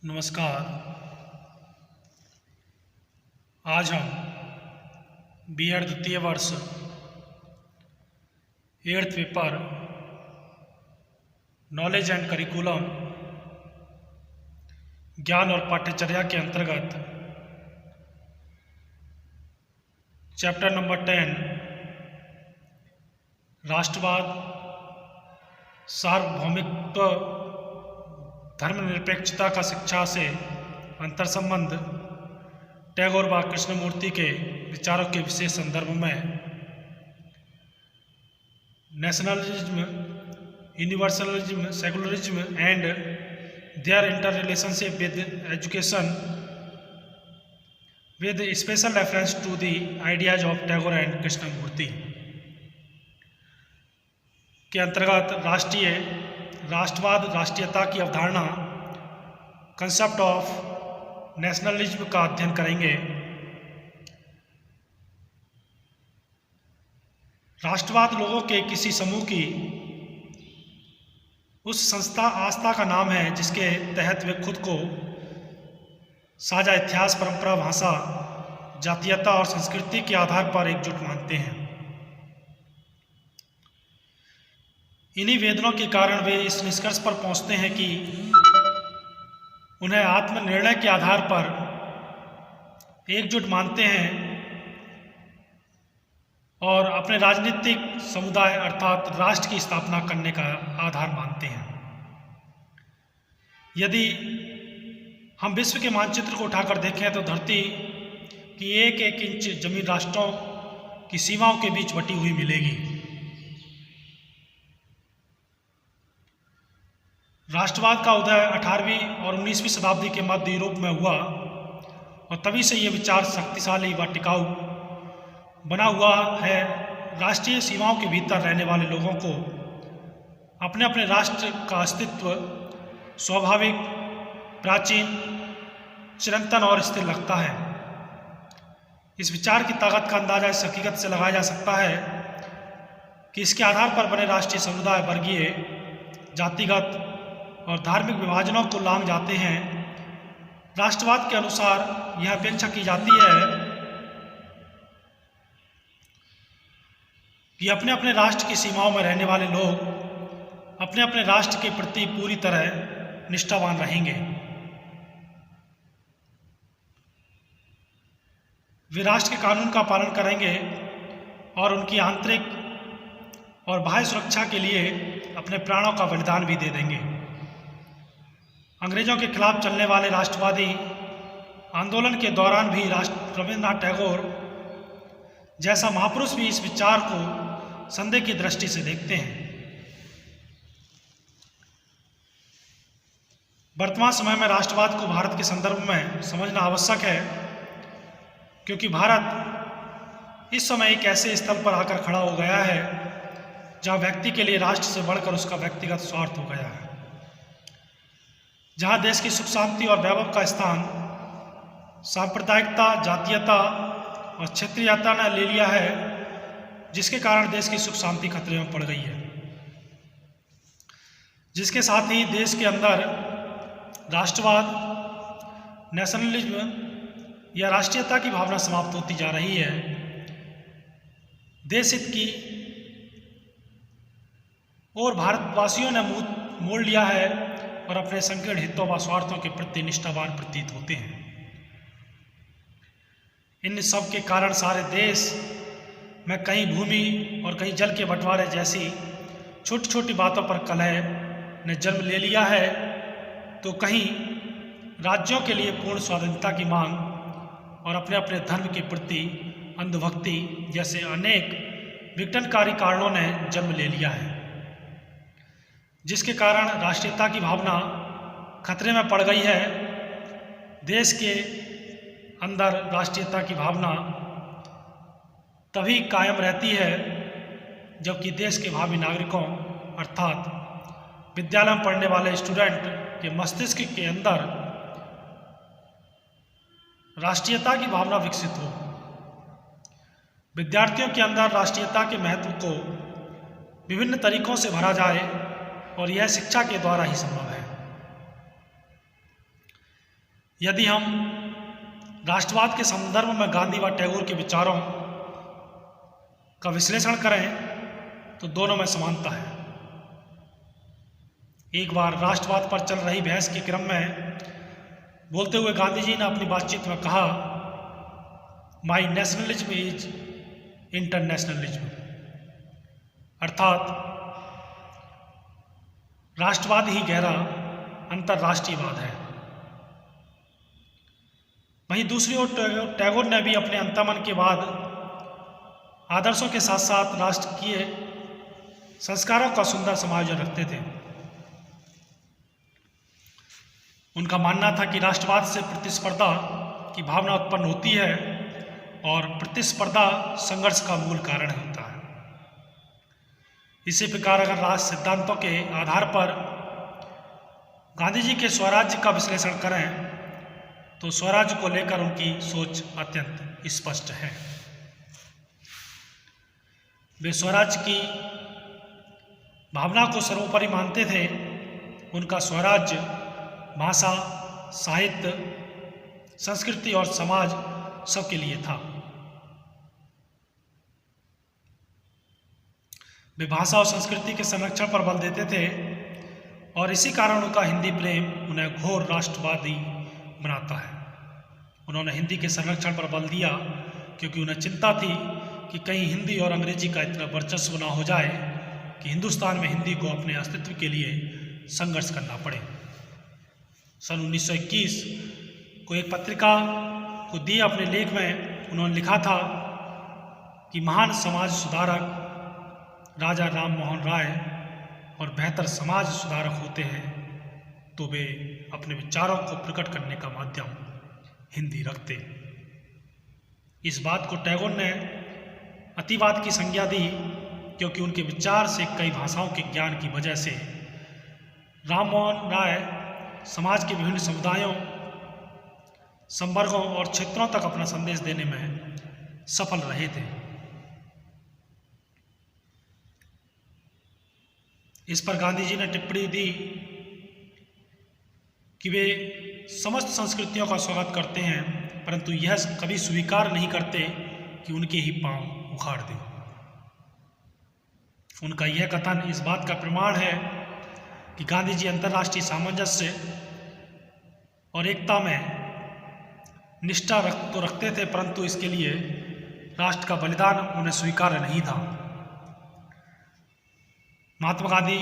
नमस्कार। आज हम बीएड द्वितीय वर्ष 8th paper knowledge and curriculum ज्ञान और पाठ्यचर्या के अंतर्गत चैप्टर नंबर 10 राष्ट्रवाद, सार्वभौमिकत्व, धर्मनिरपेक्षता का शिक्षा से अंतर संबंध टैगोर व कृष्णमूर्ति के विचारों के विशेष संदर्भ में nationalism, universalism, secularism and their inter relationship with education with special reference to the ideas of Tagore and Krishnamurti के अंतर्गत राष्ट्रवाद, राष्ट्रीयता की अवधारणा, कंसेप्ट ऑफ नेशनलिज्म का अध्ययन करेंगे। राष्ट्रवाद लोगों के किसी समूह की उस संस्था आस्था का नाम है जिसके तहत वे खुद को साझा इतिहास, परंपरा, भाषा, जातीयता और संस्कृति के आधार पर एकजुट मानते हैं। इन्हीं वेदनों के कारण वे इस निष्कर्ष पर पहुंचते हैं कि उन्हें आत्मनिर्णय के आधार पर एकजुट मानते हैं और अपने राजनीतिक समुदाय अर्थात राष्ट्र की स्थापना करने का आधार मानते हैं। यदि हम विश्व के मानचित्र को उठाकर देखें तो धरती की एक एक इंच जमीन राष्ट्रों की सीमाओं के बीच बटी हुई मिलेगी। राष्ट्रवाद का उदय 18वीं और 19वीं शताब्दी के मध्य यूरोप में हुआ और तभी से ये विचार शक्तिशाली व टिकाऊ बना हुआ है। राष्ट्रीय सीमाओं के भीतर रहने वाले लोगों को अपने अपने राष्ट्र का अस्तित्व स्वाभाविक, प्राचीन, चिरंतन और स्थिर लगता है। इस विचार की ताकत का अंदाजा इस हकीकत से लगाया जा सकता है कि इसके आधार पर बने राष्ट्रीय समुदाय वर्गीय, जातिगत और धार्मिक विभाजनों को लांघ जाते हैं। राष्ट्रवाद के अनुसार यह अपेक्षा की जाती है कि अपने अपने राष्ट्र की सीमाओं में रहने वाले लोग अपने अपने राष्ट्र के प्रति पूरी तरह निष्ठावान रहेंगे। वे राष्ट्र के कानून का पालन करेंगे और उनकी आंतरिक और बाह्य सुरक्षा के लिए अपने प्राणों का बलिदान भी दे देंगे। अंग्रेजों के खिलाफ चलने वाले राष्ट्रवादी आंदोलन के दौरान भी रविन्द्रनाथ टैगोर जैसा महापुरुष भी इस विचार को संदेह की दृष्टि से देखते हैं। वर्तमान समय में राष्ट्रवाद को भारत के संदर्भ में समझना आवश्यक है, क्योंकि भारत इस समय एक ऐसे स्थल पर आकर खड़ा हो गया है जहां व्यक्ति के लिए राष्ट्र से बढ़कर उसका व्यक्तिगत स्वार्थ हो गया है, जहां देश की सुख शांति और वैभव का स्थान सांप्रदायिकता, जातीयता और क्षेत्रीयता ने ले लिया है, जिसके कारण देश की सुख शांति खतरे में पड़ गई है। जिसके साथ ही देश के अंदर राष्ट्रवाद, नेशनलिज्म या राष्ट्रीयता की भावना समाप्त होती जा रही है। देश हित की और भारतवासियों ने मुंह मोड़ लिया है और अपने संकीर्ण हितों व स्वार्थों के प्रति निष्ठावान प्रतीत होते हैं। इन सब के कारण सारे देश में कहीं भूमि और कहीं जल के बंटवारे जैसी छोटी छोटी बातों पर कलह ने जन्म ले लिया है, तो कहीं राज्यों के लिए पूर्ण स्वाधीनता की मांग और अपने अपने धर्म के प्रति अंधभक्ति जैसे अनेक विघटनकारी कारणों ने जन्म ले लिया है, जिसके कारण राष्ट्रीयता की भावना खतरे में पड़ गई है। देश के अंदर राष्ट्रीयता की भावना तभी कायम रहती है जबकि देश के भावी नागरिकों अर्थात विद्यालय में पढ़ने वाले स्टूडेंट के मस्तिष्क के अंदर राष्ट्रीयता की भावना विकसित हो। विद्यार्थियों के अंदर राष्ट्रीयता के महत्व को विभिन्न तरीकों से भरा जाए और यह शिक्षा के द्वारा ही संभव है। यदि हम राष्ट्रवाद के संदर्भ में गांधी व टैगोर के विचारों का विश्लेषण करें तो दोनों में समानता है। एक बार राष्ट्रवाद पर चल रही बहस के क्रम में बोलते हुए गांधी जी ने अपनी बातचीत में कहा, माई नेशनलिज्म इज इंटरनेशनलिज्म, अर्थात राष्ट्रवाद ही गहरा अंतर्राष्ट्रीयवाद है। वहीं दूसरी ओर टैगोर ने भी अपने अंतर्मन के बाद आदर्शों के साथ साथ राष्ट्रीय संस्कारों का सुंदर समायोजन रखते थे। उनका मानना था कि राष्ट्रवाद से प्रतिस्पर्धा की भावना उत्पन्न होती है और प्रतिस्पर्धा संघर्ष का मूल कारण होता है। इसी प्रकार अगर राष्ट्र सिद्धांतों के आधार पर गांधी जी के स्वराज्य का विश्लेषण करें तो स्वराज्य को लेकर उनकी सोच अत्यंत स्पष्ट है। वे स्वराज्य की भावना को सर्वोपरि मानते थे। उनका स्वराज्य भाषा, साहित्य, संस्कृति और समाज सबके लिए था। वे भाषा और संस्कृति के संरक्षण पर बल देते थे और इसी कारण उनका हिंदी प्रेम उन्हें घोर राष्ट्रवादी बनाता है। उन्होंने हिंदी के संरक्षण पर बल दिया क्योंकि उन्हें चिंता थी कि कहीं हिंदी और अंग्रेजी का इतना वर्चस्व न हो जाए कि हिंदुस्तान में हिंदी को अपने अस्तित्व के लिए संघर्ष करना पड़े। सन 1921 को एक पत्रिका को दिए अपने लेख में उन्होंने लिखा था कि महान समाज सुधारक राजा राम मोहन राय और बेहतर समाज सुधारक होते हैं तो वे अपने विचारों को प्रकट करने का माध्यम हिंदी रखते। इस बात को टैगोर ने अतिवाद की संज्ञा दी क्योंकि उनके विचार से कई भाषाओं के ज्ञान की वजह से राम मोहन राय समाज के विभिन्न समुदायों, संवर्गों और क्षेत्रों तक अपना संदेश देने में सफल रहे थे। इस पर गांधी जी ने टिप्पणी दी कि वे समस्त संस्कृतियों का स्वागत करते हैं परंतु यह कभी स्वीकार नहीं करते कि उनके ही पांव उखाड़ दें। उनका यह कथन इस बात का प्रमाण है कि गांधी जी अंतर्राष्ट्रीय सामंजस्य और एकता में निष्ठा रखते थे परंतु इसके लिए राष्ट्र का बलिदान उन्हें स्वीकार्य नहीं था। महात्मा गांधी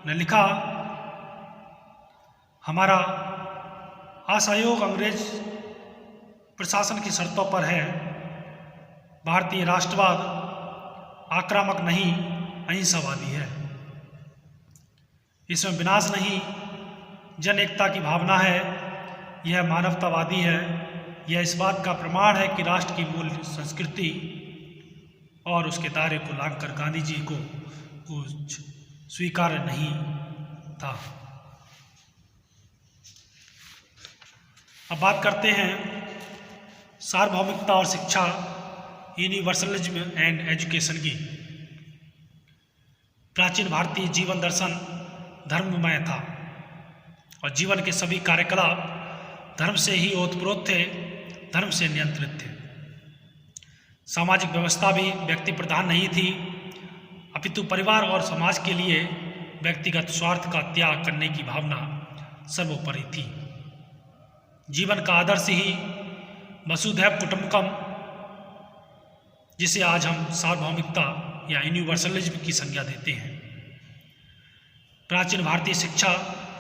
ने लिखा, हमारा असहयोग अंग्रेज प्रशासन की शर्तों पर है। भारतीय राष्ट्रवाद आक्रामक नहीं अहिंसावादी है। इसमें विनाश नहीं जन एकता की भावना है। यह मानवतावादी है। यह इस बात का प्रमाण है कि राष्ट्र की मूल संस्कृति और उसके दायरे को लांघकर गांधी जी को कुछ स्वीकार्य नहीं था। अब बात करते हैं सार्वभौमिकता और शिक्षा, यूनिवर्सलिज्म एंड एजुकेशन की। प्राचीन भारतीय जीवन दर्शन धर्ममय था और जीवन के सभी कार्यकलाप धर्म से ही ओतप्रोत थे, धर्म से नियंत्रित थे। सामाजिक व्यवस्था भी व्यक्ति प्रधान नहीं थी अपितु परिवार और समाज के लिए व्यक्तिगत स्वार्थ का त्याग करने की भावना सर्वोपरि थी। जीवन का आदर्श ही वसुधैव कुटुंबकम, जिसे आज हम सार्वभौमिकता या यूनिवर्सलिज्म की संज्ञा देते हैं। प्राचीन भारतीय शिक्षा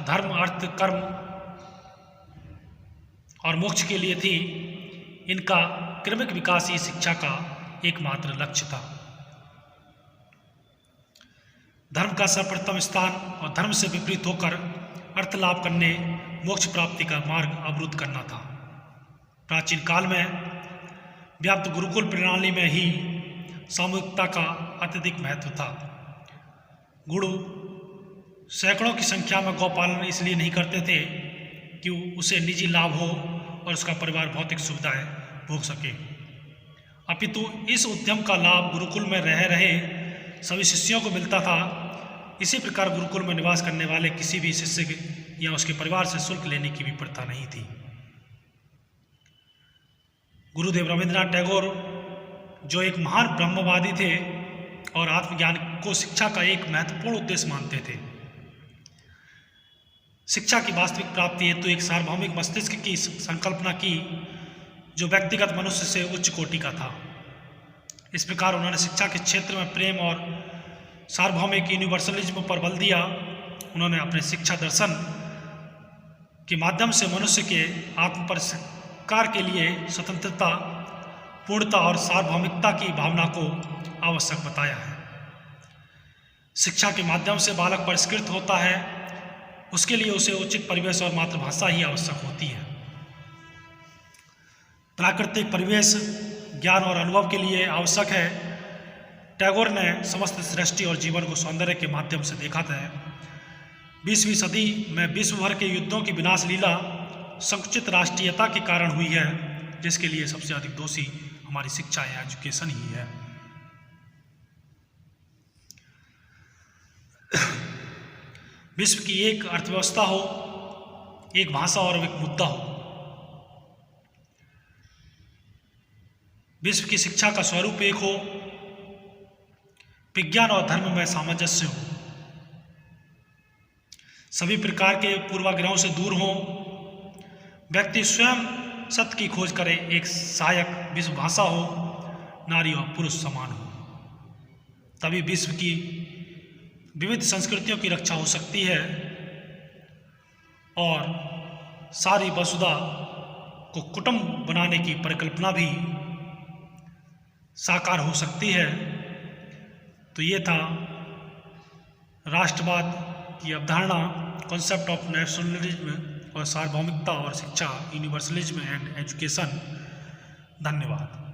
धर्म, अर्थ, कर्म और मोक्ष के लिए थी। इनका क्रमिक विकास ही शिक्षा का एकमात्र लक्ष्य था। धर्म का सर्वप्रथम स्थान और धर्म से विपरीत होकर अर्थ लाभ करने, मोक्ष प्राप्ति का मार्ग अवरुद्ध करना था। प्राचीन काल में व्याप्त गुरुकुल प्रणाली में ही सामूहिकता का अत्यधिक महत्व था। गुरु सैकड़ों की संख्या में गौपालन इसलिए नहीं करते थे कि उसे निजी लाभ हो और उसका परिवार भौतिक सुविधाएं भोग सके, अपितु इस उद्यम का लाभ गुरुकुल में रह रहे सभी शिष्यों को मिलता था। इसी प्रकार गुरुकुल में निवास करने वाले किसी भी शिष्य या उसके परिवार से शुल्क लेने की भी प्रथा नहीं थी। गुरुदेव रविंद्रनाथ टैगोर जो एक महान ब्रह्मवादी थे और आत्मज्ञान को शिक्षा का एक महत्वपूर्ण उद्देश्य मानते थे। शिक्षा की वास्तविक प्राप्ति हेतु एक सार्वभौमिक मस्तिष्क की संकल्पना की जो व्यक्तिगत मनुष्य से उच्च कोटि का था। इस प्रकार उन्होंने शिक्षा के क्षेत्र में प्रेम और सार्वभौमिक यूनिवर्सलिज्म पर बल दिया। उन्होंने अपने शिक्षा दर्शन के माध्यम से मनुष्य के आत्म परिष्कार के लिए स्वतंत्रता, पूर्णता और सार्वभौमिकता की भावना को आवश्यक बताया है। शिक्षा के माध्यम से बालक परिष्कृत होता है, उसके लिए उसे उचित परिवेश और मातृभाषा ही आवश्यक होती है। प्राकृतिक परिवेश ज्ञान और अनुभव के लिए आवश्यक है। टैगोर ने समस्त सृष्टि और जीवन को सौंदर्य के माध्यम से देखा था। 20वीं सदी में विश्व भर के युद्धों की विनाश लीला संकुचित राष्ट्रीयता के कारण हुई है, जिसके लिए सबसे अधिक दोषी हमारी शिक्षा या एजुकेशन ही है। विश्व की एक अर्थव्यवस्था हो, एक भाषा और एक मुद्दा हो। विश्व की शिक्षा का स्वरूप एक हो, विज्ञान और धर्म में सामंजस्य हो, सभी प्रकार के पूर्वाग्रहों से दूर हो, व्यक्ति स्वयं सत्य की खोज करे, एक सहायक विश्व भाषा हो, नारी और पुरुष समान हो। तभी विश्व की विविध संस्कृतियों की रक्षा हो सकती है और सारी वसुधा को कुटुंब बनाने की परिकल्पना भी साकार हो सकती है। तो ये था राष्ट्रवाद की अवधारणा, कॉन्सेप्ट ऑफ नेशनलिज्म और सार्वभौमिकता और शिक्षा, यूनिवर्सलिज्म एंड एजुकेशन। धन्यवाद।